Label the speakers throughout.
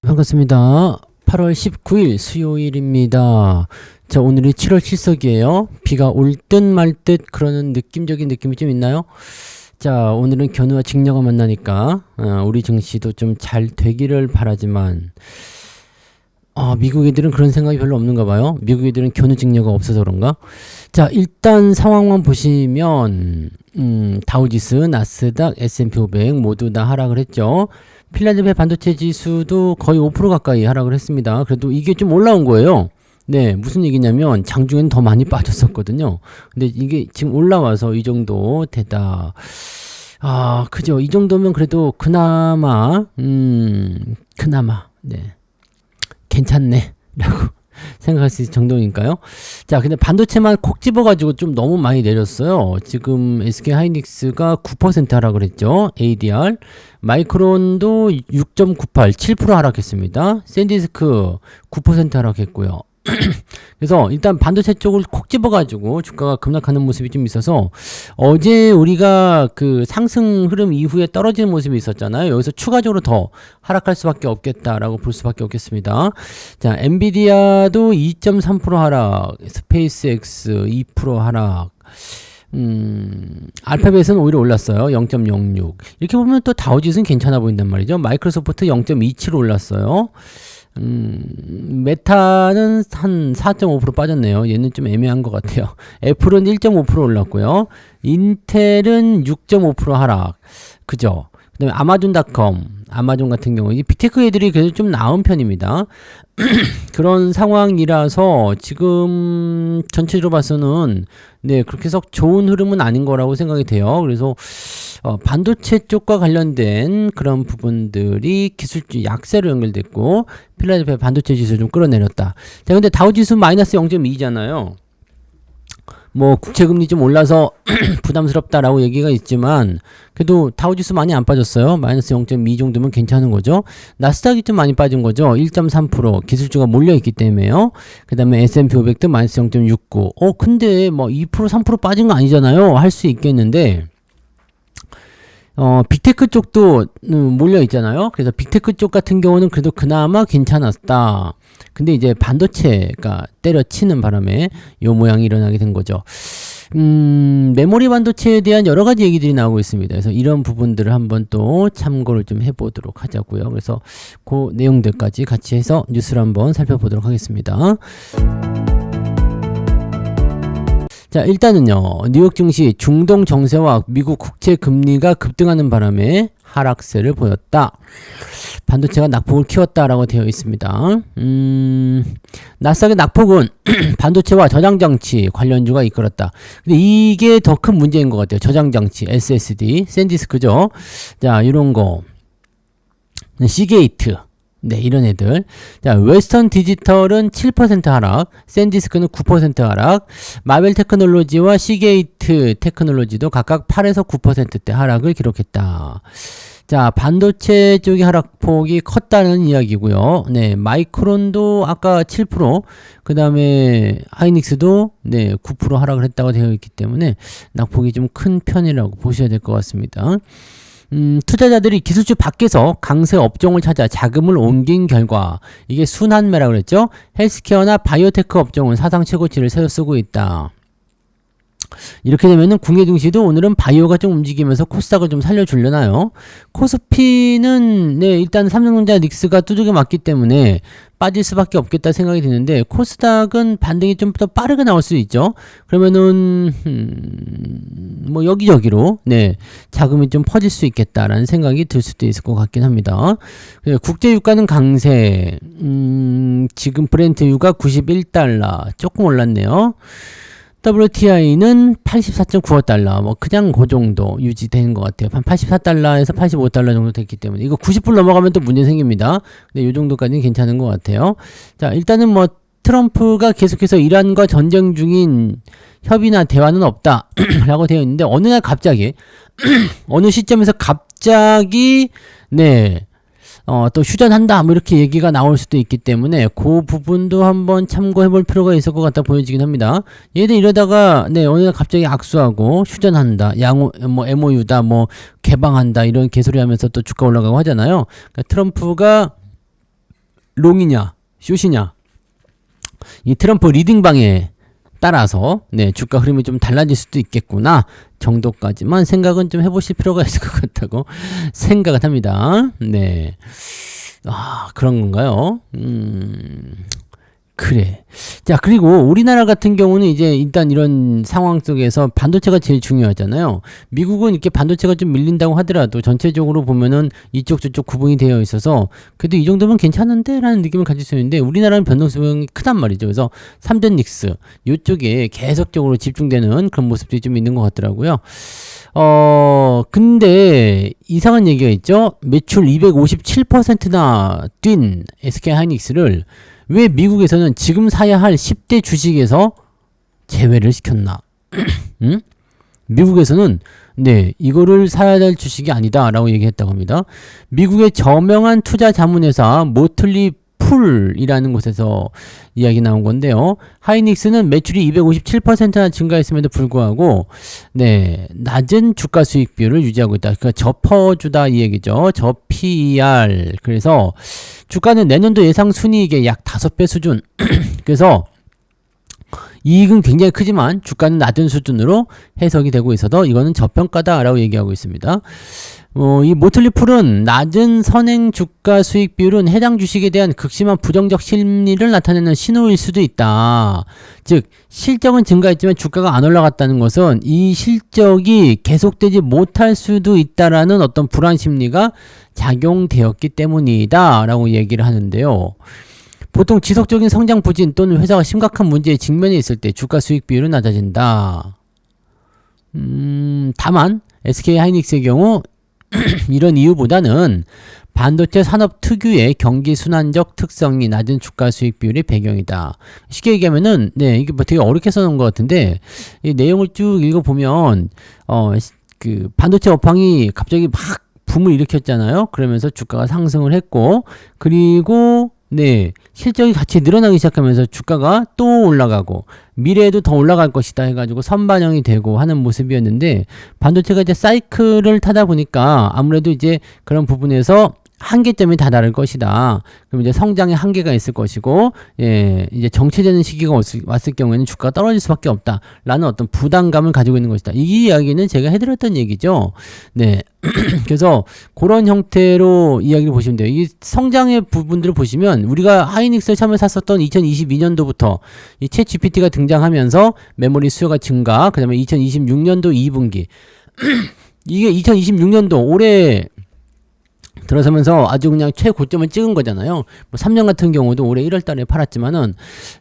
Speaker 1: 반갑습니다. 8월 19일 수요일입니다. 자, 오늘이 7월 7석이에요. 비가 올 듯 말 듯 그러는 느낌적인 느낌이 좀 있나요? 자, 오늘은 견우와 직녀가 만나니까 우리 증시도 좀 잘 되기를 바라지만 미국 애들은 그런 생각이 별로 없는가 봐요. 미국 애들은 견우 직녀가 없어서 그런가? 자, 일단 상황만 보시면 다우지수, 나스닥, S&P 500 모두 다 하락을 했죠. 필라델피아 반도체 지수도 거의 5% 가까이 하락을 했습니다. 그래도 이게 좀 올라온 거예요. 네, 무슨 얘기냐면 장중엔 더 많이 빠졌었거든요. 근데 이게 지금 올라와서 이 정도 되다. 그죠. 이 정도면 그래도 그나마 네, 괜찮네 라고 생각할 수 있을 정도니까요. 자, 근데 반도체만 콕 집어가지고 좀 너무 많이 내렸어요. 지금 SK하이닉스가 9% 하락을 했죠. ADR. 마이크론도 6.98, 7% 하락했습니다. 샌디스크 9% 하락했고요. 그래서 일단 반도체 쪽을 콕 집어가지고 주가가 급락하는 모습이 좀 있어서 어제 우리가 그 상승 흐름 이후에 떨어지는 모습이 있었잖아요. 여기서 추가적으로 더 하락할 수밖에 없겠다라고 볼 수밖에 없겠습니다. 자, 엔비디아도 2.3% 하락, 스페이스X 2% 하락, 알파벳은 오히려 올랐어요. 0.06. 이렇게 보면 또 다우지수는 괜찮아 보인단 말이죠. 마이크로소프트 0.27 올랐어요. 메타는 한 4.5% 빠졌네요. 얘는 좀 애매한 것 같아요. 애플은 1.5% 올랐고요. 인텔은 6.5% 하락. 그죠? 그 다음에 아마존 같은 경우, 이 빅테크 애들이 그래도 좀 나은 편입니다. 그런 상황이라서 지금 전체적으로 봐서는 네, 그렇게 썩 좋은 흐름은 아닌 거라고 생각이 돼요. 그래서 반도체 쪽과 관련된 그런 부분들이 기술주 약세로 연결됐고 필라델피아 반도체 지수 좀 끌어내렸다. 자, 근데 다우지수 마이너스 0.2잖아요. 뭐 국채금리 좀 올라서 부담스럽다라고 얘기가 있지만 그래도 다우지수 많이 안 빠졌어요. 마이너스 0.2 정도면 괜찮은 거죠. 나스닥이 좀 많이 빠진 거죠. 1.3% 기술주가 몰려있기 때문에요. 그 다음에 S&P 500도 마이너스 0.69. 근데 뭐 2% 3% 빠진 거 아니잖아요. 할 수 있겠는데 빅테크 쪽도 몰려 있잖아요. 그래서 빅테크 쪽 같은 경우는 그래도 그나마 괜찮았다. 근데 이제 반도체가 때려치는 바람에 요 모양이 일어나게 된 거죠. 메모리 반도체에 대한 여러 가지 얘기들이 나오고 있습니다. 그래서 이런 부분들을 한번 또 참고를 좀 해보도록 하자고요. 그래서 그 내용들까지 같이 해서 뉴스를 한번 살펴보도록 하겠습니다. 자, 일단은요, 뉴욕 증시 중동 정세와 미국 국채 금리가 급등하는 바람에 하락세를 보였다. 반도체가 낙폭을 키웠다라고 되어 있습니다. 나스닥의 낙폭은 반도체와 저장장치 관련주가 이끌었다. 근데 이게 더 큰 문제인 것 같아요. 저장장치, SSD, 샌디스크죠. 자, 이런 거. 시게이트. 네, 이런 애들. 자, 웨스턴 디지털은 7% 하락, 샌디스크는 9% 하락, 마벨 테크놀로지와 시게이트 테크놀로지도 각각 8에서 9%대 하락을 기록했다. 자, 반도체 쪽의 하락폭이 컸다는 이야기고요. 네, 마이크론도 아까 7%, 그 다음에 하이닉스도 네, 9% 하락을 했다고 되어 있기 때문에 낙폭이 좀 큰 편이라고 보셔야 될 것 같습니다. 투자자들이 기술주 밖에서 강세 업종을 찾아 자금을 옮긴 결과 이게 순환매라고 그랬죠. 헬스케어나 바이오테크 업종은 사상 최고치를 세워 쓰고 있다. 이렇게 되면은 국내 증시도 오늘은 바이오가 좀 움직이면서 코스닥을 좀 살려주려나요? 코스피는 네, 일단 삼성전자 닉스가 두들겨 맞기 때문에 빠질 수밖에 없겠다 생각이 드는데 코스닥은 반등이 좀 더 빠르게 나올 수 있죠. 그러면은 뭐 여기저기로 네, 자금이 좀 퍼질 수 있겠다라는 생각이 들 수도 있을 것 같긴 합니다. 국제 유가는 강세. 지금 브렌트 유가 91달러 조금 올랐네요. WTI는 84.95달러, 뭐, 그냥 그 정도 유지되는 것 같아요. 한 84달러에서 85달러 정도 됐기 때문에. 이거 90불 넘어가면 또 문제 생깁니다. 근데 이 정도까지는 괜찮은 것 같아요. 자, 일단은 뭐, 트럼프가 계속해서 이란과 전쟁 중인 협의나 대화는 없다. 라고 되어 있는데, 어느 날 갑자기, 어느 시점에서 갑자기, 네, 또 휴전한다 뭐 이렇게 얘기가 나올 수도 있기 때문에 그 부분도 한번 참고해 볼 필요가 있을 것 같다 보여지긴 합니다. 얘들 이러다가 네 어느 날 갑자기 악수하고 휴전한다, 뭐 MOU다, 뭐 개방한다 이런 개소리 하면서 또 주가 올라가고 하잖아요. 그러니까 트럼프가 롱이냐, 숏이냐, 이 트럼프 리딩방에 따라서 네, 주가 흐름이 좀 달라질 수도 있겠구나 정도까지만 생각은 좀 해보실 필요가 있을 것 같다고 생각을 합니다. 네, 그런 건가요? 그래. 자, 그리고 우리나라 같은 경우는 이제 일단 이런 상황 속에서 반도체가 제일 중요하잖아요. 미국은 이렇게 반도체가 좀 밀린다고 하더라도 전체적으로 보면은 이쪽 저쪽 구분이 되어 있어서 그래도 이 정도면 괜찮은데? 라는 느낌을 가질 수 있는데 우리나라는 변동성이 크단 말이죠. 그래서 삼전 닉스 요쪽에 계속적으로 집중되는 그런 모습들이 좀 있는 것 같더라고요. 근데 이상한 얘기가 있죠. 매출 257%나 뛴 SK하이닉스를 왜 미국에서는 지금 사야 할 10대 주식에서 제외를 시켰나? 응? 미국에서는 네, 이거를 사야 될 주식이 아니다 라고 얘기했다고 합니다. 미국의 저명한 투자 자문회사 모틀리 풀이라는 곳에서 이야기 나온 건데요. 하이닉스는 매출이 257%나 증가했음에도 불구하고 네, 낮은 주가 수익 비율을 유지하고 있다. 그러니까 접어주다 이 얘기죠. 저 PER. 그래서 주가는 내년도 예상 순이익의 약 5배 수준. 그래서 이익은 굉장히 크지만 주가는 낮은 수준으로 해석이 되고 있어서 이거는 저평가다라고 얘기하고 있습니다. 이 모틀리풀은 낮은 선행 주가 수익 비율은 해당 주식에 대한 극심한 부정적 심리를 나타내는 신호일 수도 있다. 즉 실적은 증가했지만 주가가 안 올라갔다는 것은 이 실적이 계속되지 못할 수도 있다라는 어떤 불안 심리가 작용되었기 때문이다 라고 얘기를 하는데요. 보통 지속적인 성장 부진 또는 회사가 심각한 문제에 직면해 있을 때 주가 수익 비율은 낮아진다. 다만 SK하이닉스의 경우 이런 이유보다는 반도체 산업 특유의 경기 순환적 특성이 낮은 주가 수익 비율의 배경이다. 쉽게 얘기하면은 네, 이게 뭐 되게 어렵게 써놓은 것 같은데 이 내용을 쭉 읽어보면 그 반도체 업황이 갑자기 막 붐을 일으켰잖아요. 그러면서 주가가 상승을 했고 그리고 네, 실적이 같이 늘어나기 시작하면서 주가가 또 올라가고 미래에도 더 올라갈 것이다 해가지고 선반영이 되고 하는 모습이었는데 반도체가 이제 사이클을 타다 보니까 아무래도 이제 그런 부분에서 한계점이 다다를 것이다. 그럼 이제 성장의 한계가 있을 것이고, 예, 이제 정체되는 시기가 왔을 경우에는 주가가 떨어질 수밖에 없다. 라는 어떤 부담감을 가지고 있는 것이다. 이 이야기는 제가 해드렸던 얘기죠. 네. 그래서 그런 형태로 이야기를 보시면 돼요. 이 성장의 부분들을 보시면 우리가 하이닉스를 처음에 샀었던 2022년도부터 이 챗 GPT가 등장하면서 메모리 수요가 증가, 그 다음에 2026년도 2분기. 이게 2026년도 올해 들어서면서 아주 그냥 최고점을 찍은 거잖아요. 뭐 3년 같은 경우도 올해 1월 달에 팔았지만은,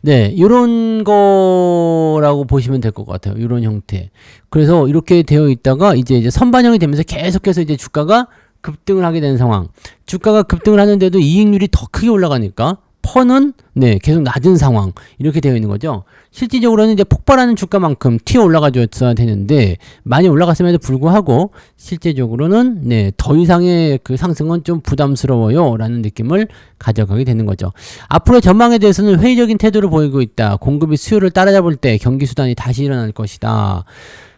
Speaker 1: 네, 요런 거라고 보시면 될 것 같아요. 요런 형태. 그래서 이렇게 되어 있다가 이제 선반영이 되면서 계속해서 이제 주가가 급등을 하게 되는 상황. 주가가 급등을 하는데도 이익률이 더 크게 올라가니까 퍼는 네, 계속 낮은 상황. 이렇게 되어 있는 거죠. 실질적으로는 이제 폭발하는 주가만큼 튀어 올라가줘야 되는데 많이 올라갔음에도 불구하고 실제적으로는 네, 더 이상의 그 상승은 좀 부담스러워요 라는 느낌을 가져가게 되는 거죠. 앞으로의 전망에 대해서는 회의적인 태도를 보이고 있다. 공급이 수요를 따라잡을 때 경기 수단이 다시 일어날 것이다.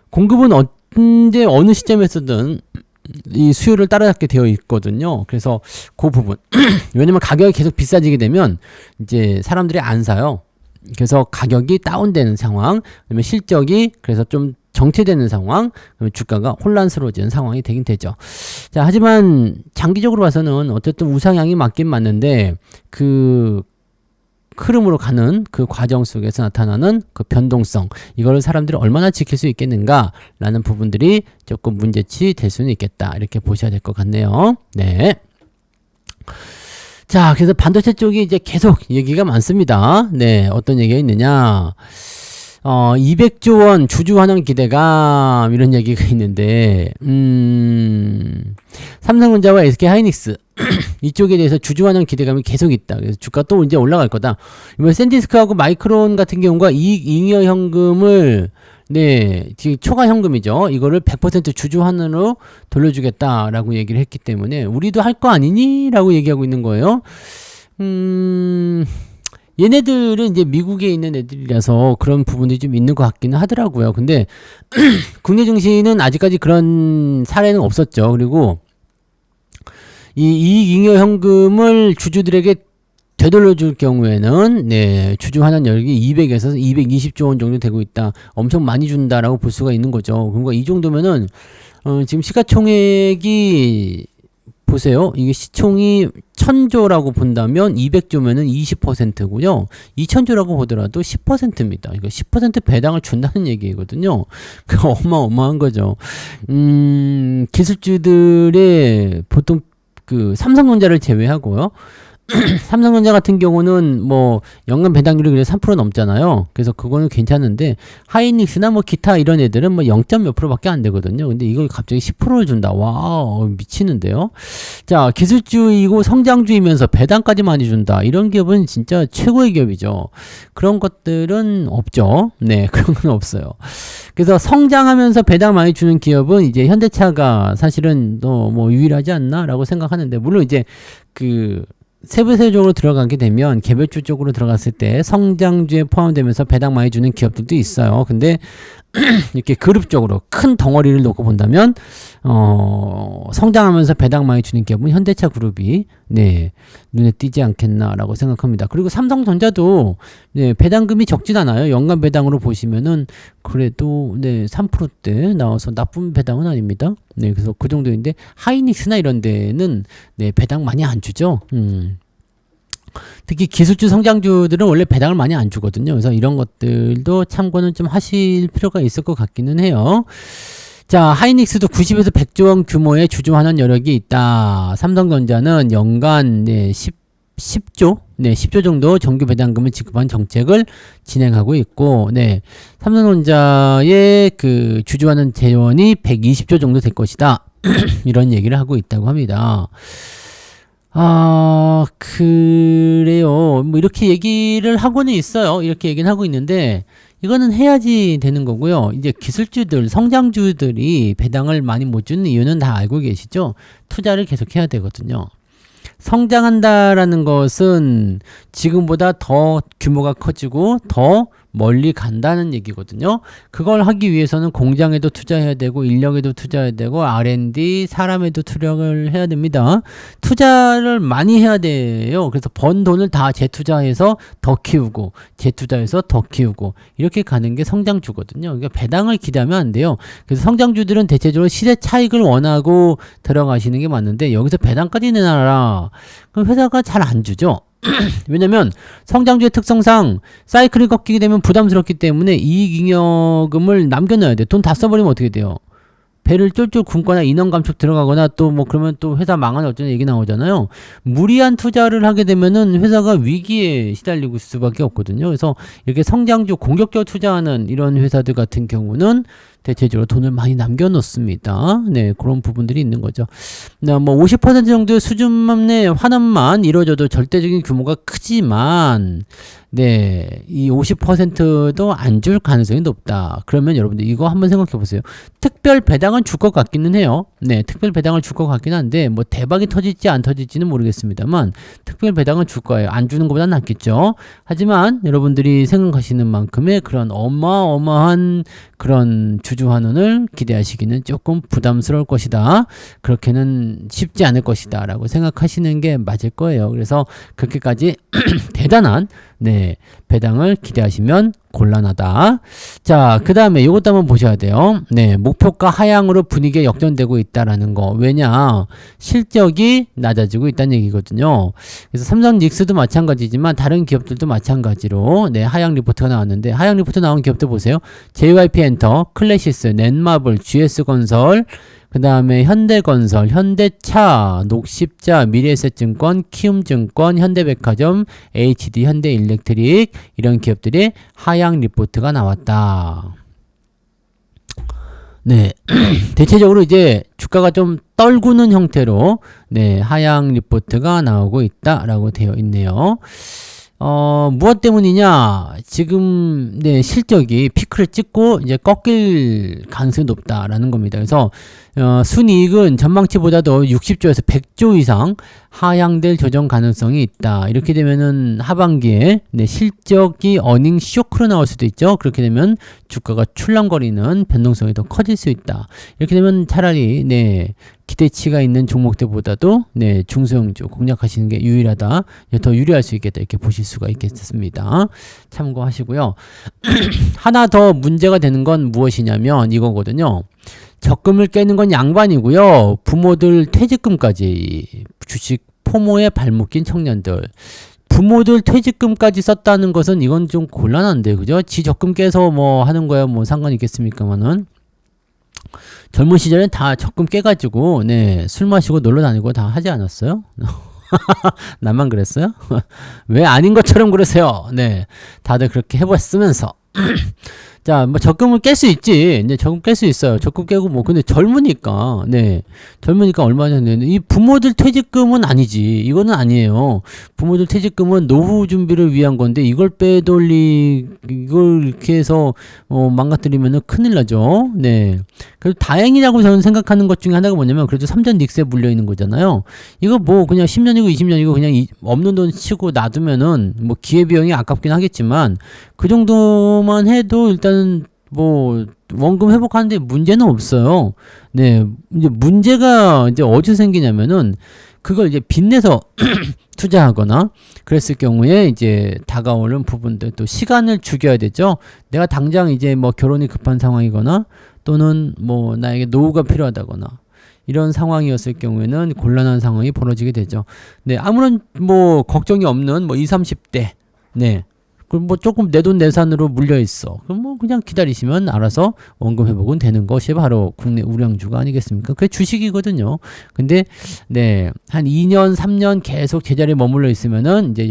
Speaker 1: 공급은 언제 어느 시점에서든 이 수요를 따라잡게 되어 있거든요. 그래서 그 부분 왜냐면 가격이 계속 비싸지게 되면 이제 사람들이 안 사요. 그래서 가격이 다운되는 상황, 그다음에 실적이 그래서 좀 정체되는 상황, 그러면 주가가 혼란스러워지는 상황이 되긴 되죠. 자, 하지만 장기적으로 봐서는 어쨌든 우상향이 맞긴 맞는데 그 흐름으로 가는 그 과정 속에서 나타나는 그 변동성, 이거를 사람들이 얼마나 지킬 수 있겠는가 라는 부분들이 조금 문제치 될 수는 있겠다, 이렇게 보셔야 될 것 같네요. 네. 자, 그래서 반도체 쪽이 이제 계속 얘기가 많습니다. 네, 어떤 얘기가 있느냐, 200조 원 주주 환원 기대감, 이런 얘기가 있는데, 삼성전자와 SK하이닉스 이쪽에 대해서 주주 환원 기대감이 계속 있다. 그래서 주가 또 이제 올라갈 거다. 이번 샌디스크하고 마이크론 같은 경우가 이익 잉여 현금을 네, 초과 현금이죠. 이거를 100% 주주 환원으로 돌려주겠다라고 얘기를 했기 때문에 우리도 할 거 아니니? 라고 얘기하고 있는 거예요. 얘네들은 이제 미국에 있는 애들이라서 그런 부분이 좀 있는 것 같기는 하더라고요. 근데 국내 증시는 아직까지 그런 사례는 없었죠. 그리고 이 이익 잉여 현금을 주주들에게 되돌려줄 경우에는 네, 주주 환원 여력이 200에서 220조 원 정도 되고 있다. 엄청 많이 준다라고 볼 수가 있는 거죠. 그러니까 이 정도면은 지금 시가총액이 보세요. 이게 시총이 1000조라고 본다면 200조면은 20%고요. 2000조라고 보더라도 10%입니다. 그러니까 10% 배당을 준다는 얘기거든요. 그 어마어마한 거죠. 기술주들의 보통 그 삼성전자를 제외하고요. 삼성전자 같은 경우는 뭐 연간 배당률이 그래도 3% 넘잖아요. 그래서 그거는 괜찮은데 하이닉스나 뭐 기타 이런 애들은 뭐 0. 몇 %밖에 안 되거든요. 근데 이걸 갑자기 10%를 준다. 와, 미치는데요. 자, 기술주이고 성장주이면서 배당까지 많이 준다. 이런 기업은 진짜 최고의 기업이죠. 그런 것들은 없죠. 네, 그런 건 없어요. 그래서 성장하면서 배당 많이 주는 기업은 이제 현대차가 사실은 뭐 유일하지 않나라고 생각하는데, 물론 이제 그 세부적으로 들어가게 되면 개별주 쪽으로 들어갔을 때 성장주에 포함되면서 배당 많이 주는 기업들도 있어요. 근데 이렇게 그룹적으로 큰 덩어리를 놓고 본다면 성장하면서 배당 많이 주는 기업은 현대차 그룹이 네, 눈에 띄지 않겠나라고 생각합니다. 그리고 삼성전자도 네, 배당금이 적진 않아요. 연간 배당으로 보시면은 그래도 네, 3%대 나와서 나쁜 배당은 아닙니다. 네, 그래서 그 정도인데 하이닉스나 이런 데는 네, 배당 많이 안 주죠. 특히 기술주 성장주들은 원래 배당을 많이 안 주거든요. 그래서 이런 것들도 참고는 좀 하실 필요가 있을 것 같기는 해요. 자, 하이닉스도 90에서 100조 원 규모의 주주 환원 여력이 있다. 삼성전자는 연간 네, 10조, 네, 10조 정도 정규 배당금을 지급한 정책을 진행하고 있고, 네, 삼성전자의 그 주주 환원 재원이 120조 정도 될 것이다. 이런 얘기를 하고 있다고 합니다. 그래요. 뭐 이렇게 얘기를 하고는 있어요. 이렇게 얘기는 하고 있는데 이거는 해야지 되는 거고요. 이제 기술주들, 성장주들이 배당을 많이 못 주는 이유는 다 알고 계시죠? 투자를 계속 해야 되거든요. 성장한다라는 것은 지금보다 더 규모가 커지고 더 멀리 간다는 얘기거든요. 그걸 하기 위해서는 공장에도 투자해야 되고 인력에도 투자해야 되고 R&D, 사람에도 투력을 해야 됩니다. 투자를 많이 해야 돼요. 그래서 번 돈을 다 재투자해서 더 키우고 재투자해서 더 키우고 이렇게 가는 게 성장주거든요. 그러니까 배당을 기대하면 안 돼요. 그래서 성장주들은 대체적으로 시대 차익을 원하고 들어가시는 게 맞는데 여기서 배당까지 내놔라. 그럼 회사가 잘 안 주죠. 왜냐면 성장주의 특성상 사이클이 꺾이게 되면 부담스럽기 때문에 이익잉여금을 남겨놔야 돼. 돈 다 써버리면 어떻게 돼요? 배를 쫄쫄 굶거나 인원 감축 들어가거나 또 뭐 그러면 또 회사 망하는 어쩌는 얘기 나오잖아요. 무리한 투자를 하게 되면은 회사가 위기에 시달리고 있을 수밖에 없거든요. 그래서 이렇게 성장주 공격적으로 투자하는 이런 회사들 같은 경우는 대체적으로 돈을 많이 남겨놓습니다. 네, 그런 부분들이 있는 거죠. 뭐 50% 정도의 수준의 환원만 이루어져도 절대적인 규모가 크지만, 네, 이 50%도 안 줄 가능성이 높다. 그러면 여러분들 이거 한번 생각해 보세요. 특별 배당은 줄 것 같기는 해요. 네, 특별 배당을 줄 것 같긴 한데 뭐 대박이 터질지 안 터질지는 모르겠습니다만 특별 배당은 줄 거예요. 안 주는 것보다 낫겠죠. 하지만 여러분들이 생각하시는 만큼의 그런 어마어마한 그런 주주 환원을 기대하시기는 조금 부담스러울 것이다. 그렇게는 쉽지 않을 것이다 라고 생각하시는 게 맞을 거예요. 그래서 그렇게까지 대단한 네, 배당을 기대하시면 곤란하다. 자, 그 다음에 이것도 한번 보셔야 돼요. 네, 목표가 하향으로 분위기가 역전되고 있다라는 거. 왜냐? 실적이 낮아지고 있다는 얘기거든요. 그래서 삼성 닉스도 마찬가지지만 다른 기업들도 마찬가지로 네, 하향 리포트가 나왔는데 하향 리포트 나온 기업들 보세요. JYP 엔터, 클래시스, 넷마블, GS건설, 그 다음에 현대건설, 현대차, 녹십자, 미래에셋증권, 키움증권, 현대백화점, HD, 현대일렉트릭 이런 기업들이 하향 리포트가 나왔다. 네, 대체적으로 이제 주가가 좀 떨구는 형태로 네, 하향 리포트가 나오고 있다라고 되어 있네요. 무엇 때문이냐? 지금, 네, 실적이 피크를 찍고 이제 꺾일 가능성이 높다라는 겁니다. 그래서, 순이익은 전망치보다도 60조에서 100조 이상 하향될 조정 가능성이 있다. 이렇게 되면은 하반기에 네, 실적이 어닝 쇼크로 나올 수도 있죠. 그렇게 되면 주가가 출렁거리는 변동성이 더 커질 수 있다. 이렇게 되면 차라리 네, 기대치가 있는 종목들보다도 네, 중소형주 공략하시는 게 유일하다. 더 유리할 수 있겠다. 이렇게 보실 수가 있겠습니다. 참고하시고요. 하나 더 문제가 되는 건 무엇이냐면 이거거든요. 적금을 깨는 건 양반이고요. 부모들 퇴직금까지 주식 포모에 발묶인 청년들. 부모들 퇴직금까지 썼다는 것은 이건 좀 곤란한데, 그죠? 지 적금 깨서 뭐 하는 거야 뭐 상관이 있겠습니까만은. 젊은 시절엔 다 적금 깨가지고, 네, 술 마시고 놀러 다니고 다 하지 않았어요? 나만 그랬어요? 왜 아닌 것처럼 그러세요? 네, 다들 그렇게 해봤으면서. 자, 뭐 적금을 깰 수 있지. 이제 적금 깰 수 있어요. 적금 깨고 뭐 근데 젊으니까 네. 젊으니까 얼마 전에 이 부모들 퇴직금은 아니지. 이거는 아니에요. 부모들 퇴직금은 노후 준비를 위한 건데 이걸 이걸 이렇게 해서 망가뜨리면은 큰일 나죠. 네. 그래도 다행이라고 저는 생각하는 것 중에 하나가 뭐냐면 그래도 3전 닉스에 물려 있는 거잖아요. 이거 뭐 그냥 10년이고 20년이고 그냥 없는 돈 치고 놔두면은 뭐 기회비용이 아깝긴 하겠지만 그 정도만 해도 일단은 뭐 원금 회복하는데 문제는 없어요. 네, 이제 문제가 이제 어디서 생기냐면은 그걸 이제 빚내서 투자하거나 그랬을 경우에 이제 다가오는 부분들 또 시간을 죽여야 되죠. 내가 당장 이제 뭐 결혼이 급한 상황이거나 또는 뭐 나에게 노후가 필요하다거나 이런 상황이었을 경우에는 곤란한 상황이 벌어지게 되죠. 네, 아무런 뭐 걱정이 없는 뭐 20, 30대 네. 그럼 뭐 조금 내돈내산으로 물려 있어. 그럼 뭐 그냥 기다리시면 알아서 원금 회복은 되는 것이 바로 국내 우량주가 아니겠습니까? 그게 주식이거든요. 근데 네, 한 2년, 3년 계속 제자리에 머물러 있으면은 이제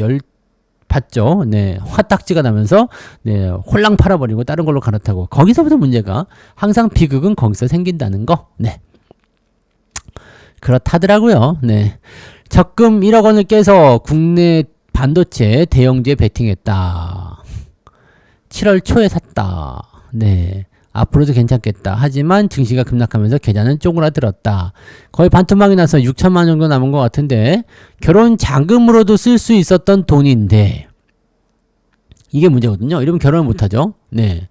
Speaker 1: 봤죠. 네, 화딱지가 나면서 네, 홀랑 팔아버리고 다른 걸로 갈아타고 거기서부터 문제가 항상 비극은 거기서 생긴다는 거. 네, 그렇다더라고요. 네, 적금 1억 원을 깨서 국내 반도체 대형주에 베팅했다. 7월 초에 샀다. 네. 앞으로도 괜찮겠다. 하지만 증시가 급락하면서 계좌는 쪼그라들었다. 거의 반토막이 나서 6천만 원 정도 남은 것 같은데 결혼 자금으로도 쓸 수 있었던 돈인데 이게 문제거든요. 이러면 결혼을 못하죠. 네.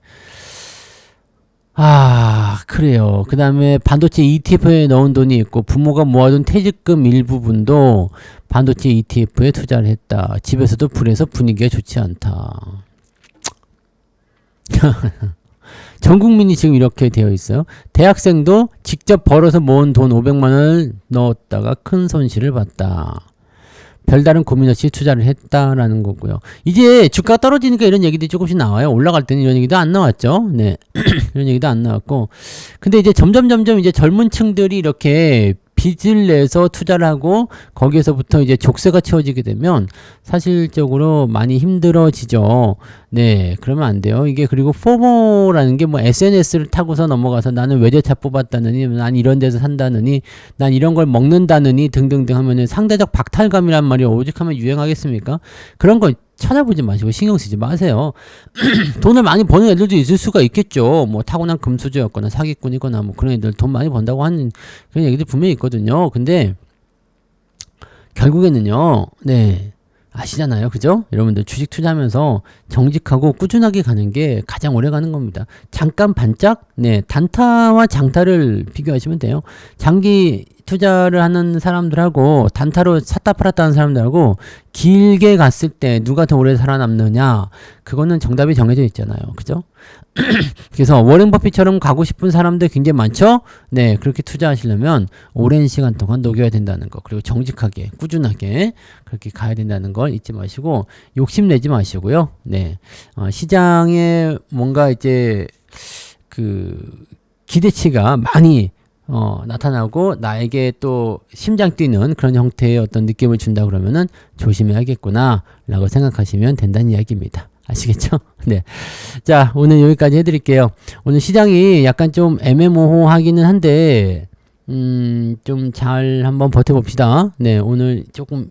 Speaker 1: 아, 그래요. 그 다음에 반도체 ETF에 넣은 돈이 있고 부모가 모아둔 퇴직금 일부분도 반도체 ETF에 투자를 했다. 집에서도 불에서 분위기가 좋지 않다. 전 국민이 지금 이렇게 되어 있어요. 대학생도 직접 벌어서 모은 돈 500만 원을 넣었다가 큰 손실을 봤다. 별다른 고민 없이 투자를 했다라는 거고요. 이제 주가 떨어지니까 이런 얘기들이 조금씩 나와요. 올라갈 때는 이런 얘기도 안 나왔죠. 네. 이런 얘기도 안 나왔고. 근데 이제 점점 이제 젊은 층들이 이렇게 빚을 내서 투자를 하고 거기에서부터 이제 족쇄가 채워지게 되면 사실적으로 많이 힘들어지죠. 네, 그러면 안 돼요. 이게 그리고 포모라는 게 뭐 SNS를 타고서 넘어가서 나는 외제차 뽑았다느니 난 이런 데서 산다느니 난 이런 걸 먹는다느니 등등등 하면은 상대적 박탈감이란 말이 오직하면 유행하겠습니까? 그런 거 찾아보지 마시고 신경 쓰지 마세요. 돈을 많이 버는 애들도 있을 수가 있겠죠. 뭐 타고난 금수저였거나 사기꾼이거나 뭐 그런 애들 돈 많이 번다고 하는 그런 얘기들 분명히 있거든요. 근데 결국에는요. 네. 아시잖아요. 그죠? 여러분들 주식 투자하면서 정직하고 꾸준하게 가는 게 가장 오래 가는 겁니다. 잠깐 반짝? 네. 단타와 장타를 비교하시면 돼요. 장기 투자를 하는 사람들하고 단타로 샀다 팔았다 하는 사람들하고 길게 갔을 때 누가 더 오래 살아남느냐 그거는 정답이 정해져 있잖아요. 그죠? 그래서 워렌 버핏처럼 가고 싶은 사람들 굉장히 많죠? 네, 그렇게 투자하시려면 오랜 시간 동안 녹여야 된다는 거 그리고 정직하게 꾸준하게 그렇게 가야 된다는 걸 잊지 마시고 욕심내지 마시고요. 네, 시장에 뭔가 이제 그 기대치가 많이 나타나고 나에게 또 심장 뛰는 그런 형태의 어떤 느낌을 준다 그러면은 조심해야겠구나 라고 생각하시면 된다는 이야기입니다. 아시겠죠? 네. 자, 오늘 여기까지 해드릴게요. 오늘 시장이 약간 좀 애매모호하기는 한데, 좀 잘 한번 버텨봅시다. 네, 오늘 조금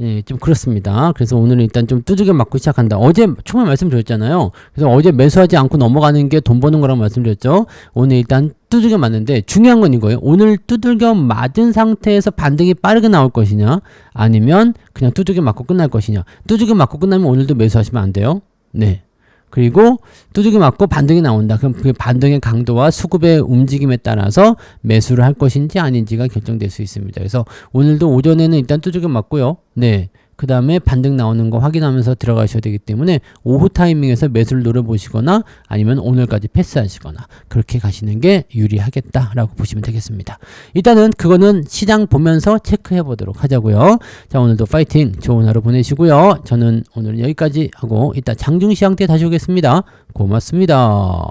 Speaker 1: 예, 좀 그렇습니다. 그래서 오늘은 일단 좀 두들겨 맞고 시작한다. 어제 처음에 말씀드렸잖아요. 그래서 어제 매수하지 않고 넘어가는 게 돈 버는 거라고 말씀드렸죠. 오늘 일단 두들겨 맞는데 중요한 건 이거예요. 오늘 두들겨 맞은 상태에서 반등이 빠르게 나올 것이냐, 아니면 그냥 두들겨 맞고 끝날 것이냐. 두들겨 맞고 끝나면 오늘도 매수하시면 안 돼요. 네. 그리고 두들겨 맞고 반등이 나온다. 그럼 그 반등의 강도와 수급의 움직임에 따라서 매수를 할 것인지 아닌지가 결정될 수 있습니다. 그래서 오늘도 오전에는 일단 두들겨 맞고요. 네. 그 다음에 반등 나오는 거 확인하면서 들어가셔야 되기 때문에 오후 타이밍에서 매수를 노려보시거나 아니면 오늘까지 패스하시거나 그렇게 가시는 게 유리하겠다라고 보시면 되겠습니다. 일단은 그거는 시장 보면서 체크해 보도록 하자고요. 자, 오늘도 파이팅 좋은 하루 보내시고요. 저는 오늘 여기까지 하고 이따 장중시장 때 다시 오겠습니다. 고맙습니다.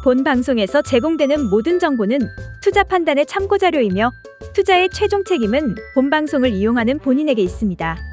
Speaker 2: 본 방송에서 제공되는 모든 정보는 투자 판단의 참고 자료이며 투자의 최종 책임은 본 방송을 이용하는 본인에게 있습니다.